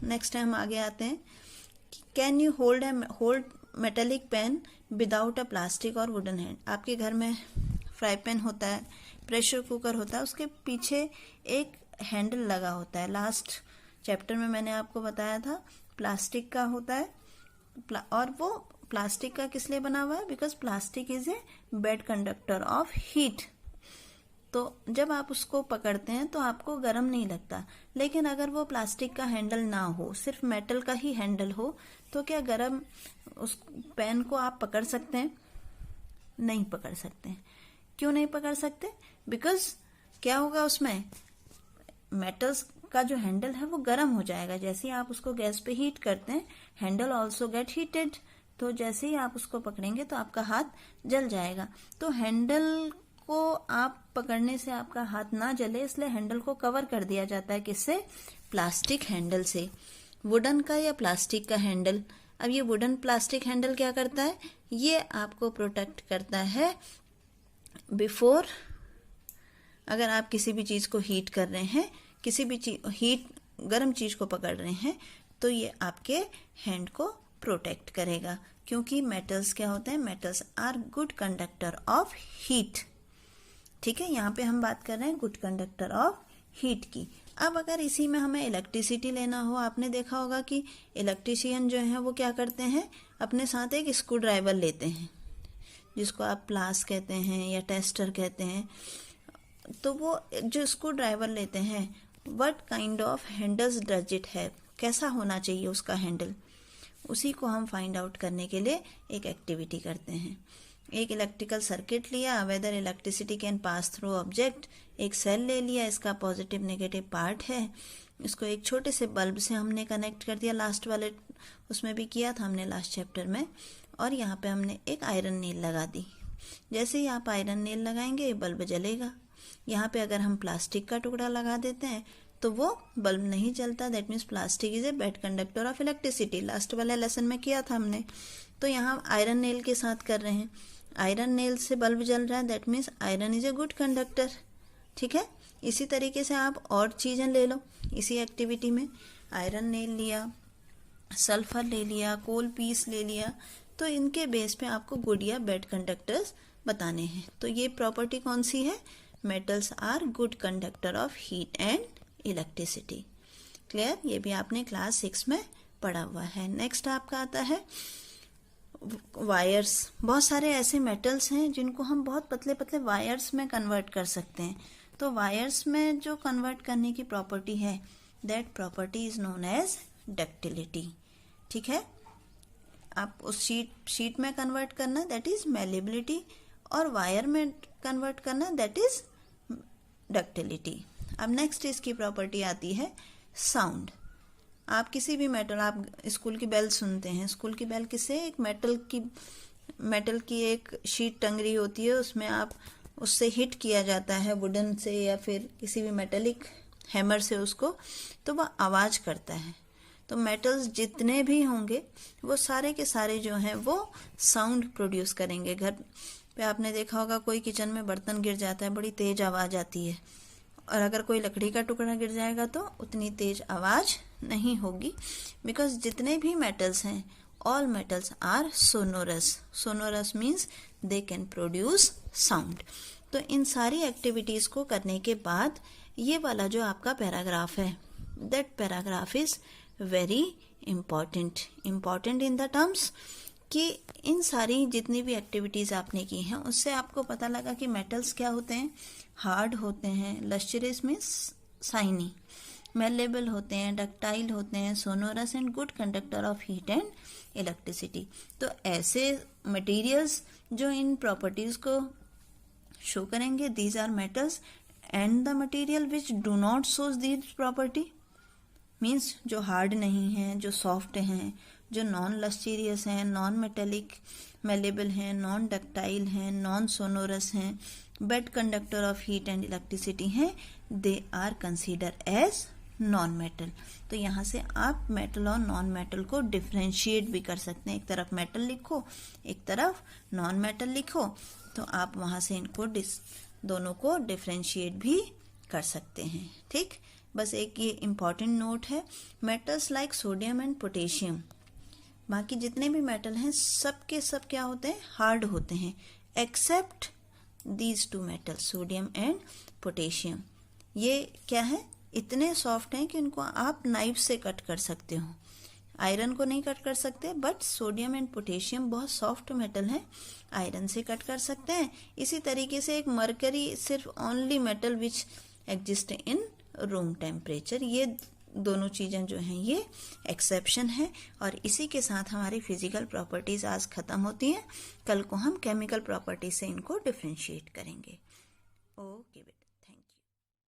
Next हम आगे आते हैं। Can you hold metallic pen without a plastic और वुडन हैंड। आपके घर में फ्राई पैन होता है, प्रेशर कुकर होता है, उसके पीछे एक हैंडल लगा होता है। लास्ट चैप्टर में मैंने आपको बताया था प्लास्टिक का होता है, और वो प्लास्टिक का किस लिए बना हुआ है? Because plastic is a bed conductor of heat. तो जब आप उसको पकड़ते हैं तो आपको गर्म नहीं लगता, लेकिन अगर वो प्लास्टिक का हैंडल ना हो, सिर्फ मेटल का ही हैंडल हो, तो क्या गर्म उस पेन को आप पकड़ सकते हैं? नहीं पकड़ सकते हैं। क्यों नहीं पकड़ सकते? बिकॉज क्या होगा, उसमें मेटल्स का जो हैंडल है वो गर्म हो जाएगा। जैसे ही आप उसको गैस पे हीट करते हैं, हैंडल ऑल्सो गेट हीटेड, तो जैसे ही आप उसको पकड़ेंगे तो आपका हाथ जल जाएगा। तो हैंडल को आप पकड़ने से आपका हाथ ना जले, इसलिए हैंडल को कवर कर दिया जाता है। किससे? प्लास्टिक हैंडल से। वुडन का या प्लास्टिक का हैंडल। अब ये वुडन प्लास्टिक हैंडल क्या करता है? ये आपको प्रोटेक्ट करता है बिफोर, अगर आप किसी भी चीज को हीट कर रहे हैं, किसी भी गर्म चीज को पकड़ रहे हैं, तो ये आपके हैंड को प्रोटेक्ट करेगा। क्योंकि मेटल्स क्या होते हैं? Metals are good conductor of heat. ठीक है, यहाँ पे हम बात कर रहे हैं गुड कंडक्टर ऑफ हीट की। अब अगर इसी में हमें इलेक्ट्रिसिटी लेना हो, आपने देखा होगा कि इलेक्ट्रीशियन जो है वो क्या करते हैं, अपने साथ एक स्क्रू ड्राइवर लेते हैं, जिसको आप प्लास कहते हैं या टेस्टर कहते हैं। तो वो जो स्क्रू ड्राइवर लेते हैं, what kind of handles does it have, कैसा होना चाहिए उसका हैंडल, उसी को हम फाइंड आउट करने के लिए एक एक्टिविटी करते हैं। एक इलेक्ट्रिकल सर्किट लिया, whether electricity can pass through object. एक सेल ले लिया, इसका पॉजिटिव नेगेटिव पार्ट है, इसको एक छोटे से बल्ब से हमने कनेक्ट कर दिया, लास्ट वाले उसमें भी किया था हमने लास्ट चैप्टर में। और यहाँ पे हमने एक आयरन नेल लगा दी। जैसे ही आप आयरन नेल लगाएंगे, ये बल्ब जलेगा। यहाँ पे अगर हम प्लास्टिक का टुकड़ा लगा देते हैं तो वो बल्ब नहीं जलता। That means plastic is a bed conductor of electricity. Last वाले लेसन में किया था हमने। तो यहाँ आयरन नेल के साथ कर रहे हैं, आयरन नेल से बल्ब जल रहा है, that means iron is a good conductor. ठीक है, इसी तरीके से आप और चीजें ले लो इसी एक्टिविटी में। आयरन नेल लिया, सल्फर ले लिया, कोल पीस ले लिया, तो इनके बेस पे आपको गुड या बेड कंडक्टर्स बताने हैं। तो ये प्रॉपर्टी कौन सी है? Metals are good conductor of heat and electricity. Clear? ये भी आपने क्लास 6 में पढ़ा हुआ है। नेक्स्ट आपका आता है वायर्स। बहुत सारे ऐसे मेटल्स हैं जिनको हम बहुत पतले पतले वायर्स में कन्वर्ट कर सकते हैं। तो वायर्स में जो कन्वर्ट करने की प्रॉपर्टी है, that property is known as ductility. ठीक है, आप उस शीट में कन्वर्ट करना, दैट इज मेलेबिलिटी, और वायर में कन्वर्ट करना, दैट इज डक्टिलिटी। अब नेक्स्ट इसकी प्रॉपर्टी आती है साउंड। आप किसी भी मेटल, आप स्कूल की बेल सुनते हैं, स्कूल की बेल किससे? एक मेटल की एक शीट टंगरी होती है, उसमें आप उससे हिट किया जाता है वुडन से या फिर किसी भी मेटेलिक हैमर से उसको, तो वह आवाज करता है। तो मेटल्स जितने भी होंगे वो सारे के सारे जो हैं वो साउंड प्रोड्यूस करेंगे। घर पे आपने देखा होगा कोई किचन में बर्तन गिर जाता है, बड़ी तेज आवाज आती है, और अगर कोई लकड़ी का टुकड़ा गिर जाएगा तो उतनी तेज आवाज नहीं होगी। बिकॉज जितने भी मेटल्स हैं, all metals are sonorous. Sonorous means they can produce sound. तो इन सारी एक्टिविटीज को करने के बाद ये वाला जो आपका पैराग्राफ है, that paragraph is very important in the terms कि इन सारी जितनी भी एक्टिविटीज आपने की हैं उससे आपको पता लगा कि मेटल्स क्या होते हैं, हार्ड होते हैं, लस्ट्रियस मीन्स शाइनी, मेलेबल होते हैं, डक्टाइल होते हैं, sonorous and good conductor of heat and electricity. तो ऐसे मटेरियल्स जो इन प्रॉपर्टीज को शो करेंगे, these are metals, and the material which do not shows these property means जो हार्ड नहीं है, जो सॉफ्ट हैं, जो नॉन लस्टीरियस हैं, नॉन मेटेलिक मेलेबल हैं, नॉन डक्टाइल हैं, नॉन सोनोरस हैं, bad conductor of heat and electricity हैं, they are consider as non metal. तो यहाँ से आप मेटल और नॉन मेटल को डिफ्रेंशिएट भी कर सकते हैं। एक तरफ मेटल लिखो, एक तरफ नॉन मेटल लिखो, तो आप वहां से इनको दोनों को डिफ्रेंशिएट भी कर सकते हैं। ठीक, बस एक ये इम्पॉर्टेंट नोट है, metals like sodium and potassium, बाकी जितने भी मेटल हैं सब के सब क्या होते हैं, हार्ड होते हैं, except these two metal sodium and potassium. ये क्या है, इतने सॉफ्ट हैं कि उनको आप नाइफ से कट कर सकते हो। आयरन को नहीं कट कर सकते, बट सोडियम एंड पोटेशियम बहुत सॉफ्ट मेटल है, आयरन से कट कर सकते हैं। इसी तरीके से एक मरकरी सिर्फ only metal which exist in room temperature. ये दोनों चीज़ें जो हैं ये एक्सेप्शन है। और इसी के साथ हमारी फिजिकल प्रॉपर्टीज आज खत्म होती हैं। कल को हम केमिकल प्रॉपर्टीज से इनको डिफ्रेंशिएट करेंगे। ओके बेटा।